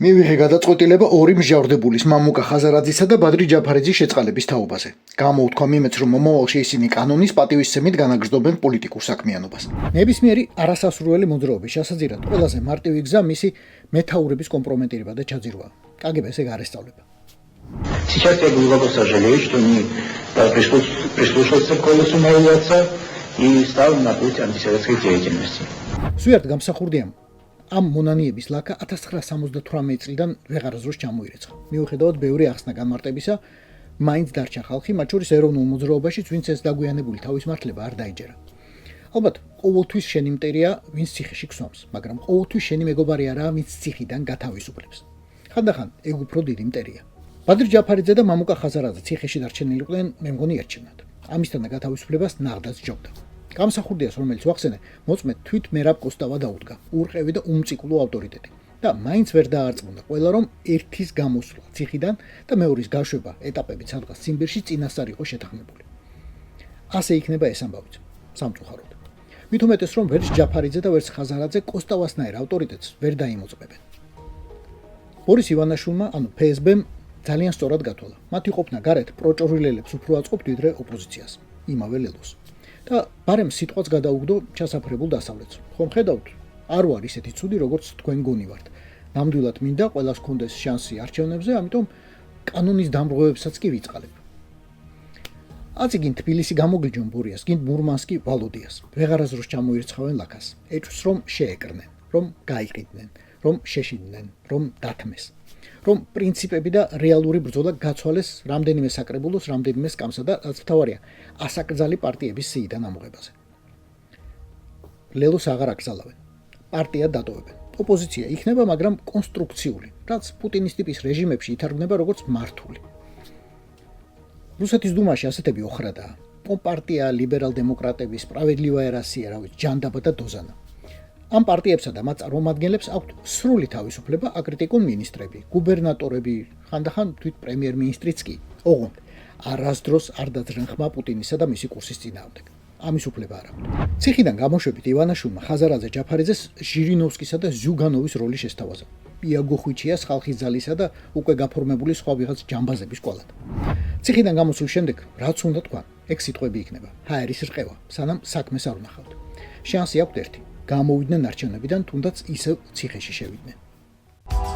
მივიღე გადაწყვეტილება ორი მსჯავრდებულის მამუკა ხაზარაძისა და ბადრი ჯაფარიძის შეწყალების თაობაზე. Გამოუთქვა მიმეც, რომ მომავალში ისინი კანონის პატივისცემით განაგრძობენ პოლიტიკურ საქმიანობას. ნებისმიერი არასასურველი მოძრაობის შესაძირად ყველაზე მარტივი гза მისი მეთაურების კომპრომენტირება და ჩაძირვა. KGB-ს ეგ არ ესწავლება. Сейчас я глубоко сожалею, что не прислушался к голосу моего отца и стал на путь антисоветской деятельности. Სუიარდ გამსახურდია ამ მონანიების ლაკა 1978 წლიდან ვეღარ ზრუნს ჩამოირეცხა. მიუხედავად ბევრი ახსნა განმარტებისა, მაინც დარჩა ხალხი, მათ შორის ეროვნულ მოძრაობაში, ვინც ეს დაგვიანებული თავისმართლება არ დაიჯერა. ალბათ, ყოველთვის შენი მტერია, ვინც ციხეში ქსვამს, მაგრამ ყოველთვის შენი მეგობარი არაა, ვინც ციხიდან გათავისუფლებს. ხანდახან ეგ უფრო დიდი მტერია. ბადრი ჯაფარიძე და მამუკა ხაზარაძე ციხეში დარჩენილიყვნენ, მე მგონი ერჩევნათ. ამისთან გადათავისუფლებას ნაღდაც ჯობდა. გამსახურდიას, რომელიც ვახსენე, მოწმედ თვით მერაბ კოსტავა დაუდგა, ურყევი და უმწიკვლო ავტორიტეტი. და მაინც ვერ დაარწმუნდა ყველა, რომ ერთის გამოსვლა ციხიდან და მეორის გაშვება ეტაპებით სადღაც ციმბირში წინასწარ იყო შეთანხმებული. ასე იქნება ეს ამბავიც, სამწუხაროდ. მით უმეტეს, რომ ვერც ჯაფარიძე და ვერც ხაზარაძე კოსტავასნაირ ავტორიტეტს ვერ დაიმოწმებენ. ბორის ივანაშვილმა, ანუ FSB-მ ძალიან სწორად გათვალა. მათი ყოფნა გარეთ პროჭორილელებს უფრო აწყობთ ვიდრე ოპოზიციას, იმავე ლელოს. და ბარემ სიტყვაც გადაუგდო ჩასაფრებულ დასავლეთს. ხომ ხედავთ, არ ვარ ისეთი ცუდი, როგორც თქვენ გონივართ. ნამდვილად მინდა ყველას კონდეს შანსი არჩევნებზე, ამიტომ კანონის დამრღვევებსაც კი ვიწყალებ. აცი გინ თბილისი გამოგიჯონ ბურიას, გინ მურმანსკი ვალოდიას. ვეღარაზროს ჩამოირცხავენ ლაკას. ეჭვს რომ შეეკრნენ, რომ გაიყიდნენ, რომ შეშინდნენ, რომ დათმეს. რომ პრინციპები და რეალური ბრძოლა გაცვალეს რამდენიმე საკრებულოს, რამდენიმე სკამსა და რაც მთავარია, ასაკრძალი პარტიების სიიდან ამოღებაზე. ლელოს აღარ აკრძალავენ. პარტია დატოვებენ. ოპოზიცია იქნება, მაგრამ კონსტრუქციული, რაც პუტინის ტიპის რეჟიმებში ითარგმნება როგორც მართული. რუსეთის დუმაში ასეთები ოხრადაა. კომპარტია, ლიბერალ-დემოკრატები, სპრავედლივая Россия, რავით, ჯანდაბა და დოზანა. ამ პარტიებსა და მათ წარმომადგენლებს აქვთ სრული თავისუფლება აკრიტიკონ მინისტრები, გუბერნატორები, ხანდახან თვით პრემიერ-მინისტრიც კი. ოღონდ არასდროს არ დაძრენხმა პუტინისა და მისი კურსის წინააღმდეგ. ამის უფლება არ აქვთ. ციხიდან გამოშვებით ივანაშვილმა ხაზარაძე ჯაფარიძეს ჟირინოვსკისა და ზიუგანოვის როლი შესთავაზა. იაგო ხვიჩიას ხალხის ძალისა და უკვე გაფორმებული სხვა ვიღაც ჯამბაზების კვალად. ციხიდან გამოსვლის შემდეგ რაც უნდა თქვა, ეგ სიტყვები იქნება. ჰაერის რყევა, სანამ საქმეს არ ვნახავთ. შანსი აქვთ ერთი. გამოვიდნენ არჩევნებიდან, თუნდაც ისევ ციხეში შევიდნენ.